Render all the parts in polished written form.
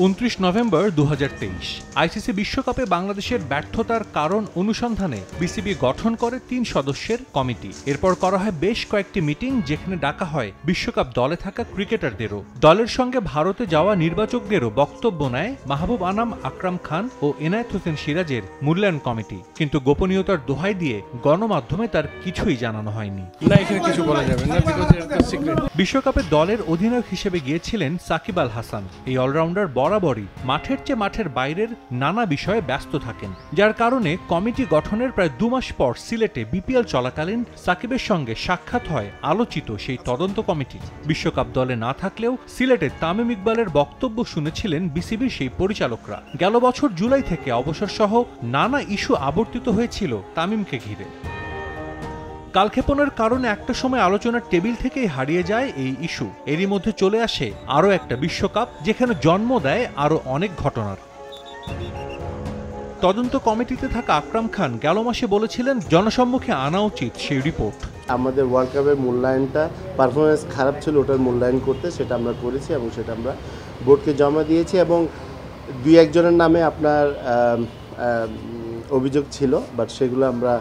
29 November 2023 ICC বিশ্বকাপে বাংলাদেশের ব্যর্থতার কারণ অনুসন্ধানে বিসিবি গঠন করে 3 সদস্যের কমিটি। এরপর করা হয় বেশ কয়েকটি মিটিং, যেখানে ডাকা হয় বিশ্বকাপ দলে থাকা ক্রিকেটারদেরও। দলের সঙ্গে ভারতে যাওয়া নির্বাচকদেরও বক্তব্য নেয় মাহবুব আনাম, আকরাম খান ও এনায়েত হোসেন সিরাজের মূল্যায়ন কমিটি। কিন্তু গোপনীয়তার দোহাই দিয়ে গণমাধ্যমে তার কিছুই জানানো হয়নি। কিছু বলা যাবে না, বিশ্বকাপে দলের অধিনায়ক হিসেবে গিয়েছিলেন সাকিব আল হাসান। এই অলরাউন্ডার বরাবরই মাঠের চেয়ে মাঠের বাইরের নানা বিষয়ে ব্যস্ত থাকেন, যার কারণে কমিটি গঠনের প্রায় 2 মাস পর সিলেটে বিপিএল চলাকালীন সাকিবের সঙ্গে সাক্ষাৎ হয় আলোচিত সেই তদন্ত কমিটি। বিশ্বকাপ দলে না থাকলেও সিলেটে তামিম ইকবালের বক্তব্য শুনেছিলেন বিসিবির সেই পরিচালকরা। গেল বছর জুলাই থেকে অবসর সহ নানা ইস্যু আবর্তিত হয়েছিল তামিমকে ঘিরে। কালক্ষেপণের কারণে একটা সময় আলোচনার টেবিল থেকেই হারিয়ে যায় এই ইস্যু। এরই মধ্যে চলে আসে আরও একটা বিশ্বকাপ, যেখানে জন্ম দেয় আরও অনেক ঘটনার। তদন্ত কমিটিতে থাকা আকরাম খান গেল মাসে বলেছিলেন জনসম্মুখে আনা উচিত সেই রিপোর্ট। আমাদের ওয়ার্ল্ড কাপের মূল্যায়নটা পারফরমেন্স খারাপ ছিল, ওটার মূল্যায়ন করতে সেটা আমরা করেছি এবং সেটা আমরা বোর্ডকে জমা দিয়েছি। এবং 2-1 জনের নামে আপনার অভিযোগ ছিল, বাট সেগুলো আমরা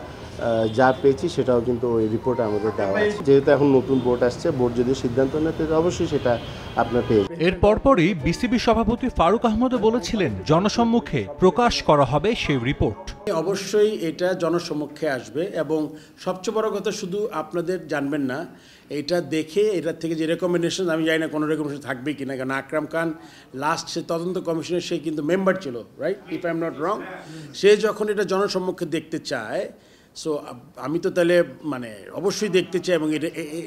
যা পেয়েছি সেটাও কিন্তু ওই রিপোর্টে আমাদের দেওয়া আছে। যেহেতু এখন নতুন বোর্ড আসছে, বোর্ড যদি সিদ্ধান্ত নেয় তাহলে অবশ্যই সেটা আপনার পেয়ে যাবেন। এর পরপরই বিসিবি সভাপতি ফারুক আহমদও বলেছিলেন জনসম্মুখে প্রকাশ করা হবে সেই রিপোর্ট। অবশ্যই এটা জনসম্মুখে আসবে এবং সবচেয়ে বড় কথা শুধু আপনাদের জানবেন না, এটা দেখে এটার থেকে যে রেকমেন্ডেশন, আমি জানি না কোনো রেকমেন্ডেশন থাকবে কিনা, কারণ আকরাম খান লাস্ট সে তদন্ত কমিশনের সে কিন্তু মেম্বার ছিল, right, if I am not wrong. সে যখন এটা জনসম্মুখে দেখতে চায়, সো আমি তো তাহলে অবশ্যই দেখতে চাই এবং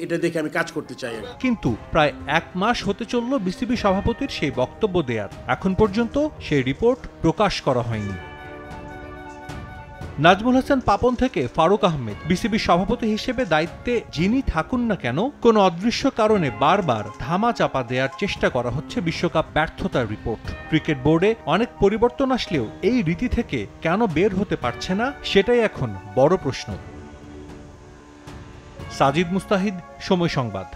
এটা দেখে আমি কাজ করতে চাই। কিন্তু প্রায় 1 মাস হতে চলল বিসিবি সভাপতির সেই বক্তব্য দেয়ার। এখন পর্যন্ত সেই রিপোর্ট প্রকাশ করা হয়নি। নাজমুল হাসান পাপন থেকে ফারুক আহমেদ, বিসিবি সভাপতি হিসেবে দায়িত্বে যিনি থাকুন না কেন, কোন অদৃশ্য কারণে বারবার ধামা চাপা দেওয়ার চেষ্টা করা হচ্ছে বিশ্বকাপ ব্যর্থতার রিপোর্ট। ক্রিকেট বোর্ডে অনেক পরিবর্তন আসলেও এই রীতি থেকে কেন বের হতে পারছে না, সেটাই এখন বড় প্রশ্ন। সাজিদ মুস্তাহিদ, সময় সংবাদ।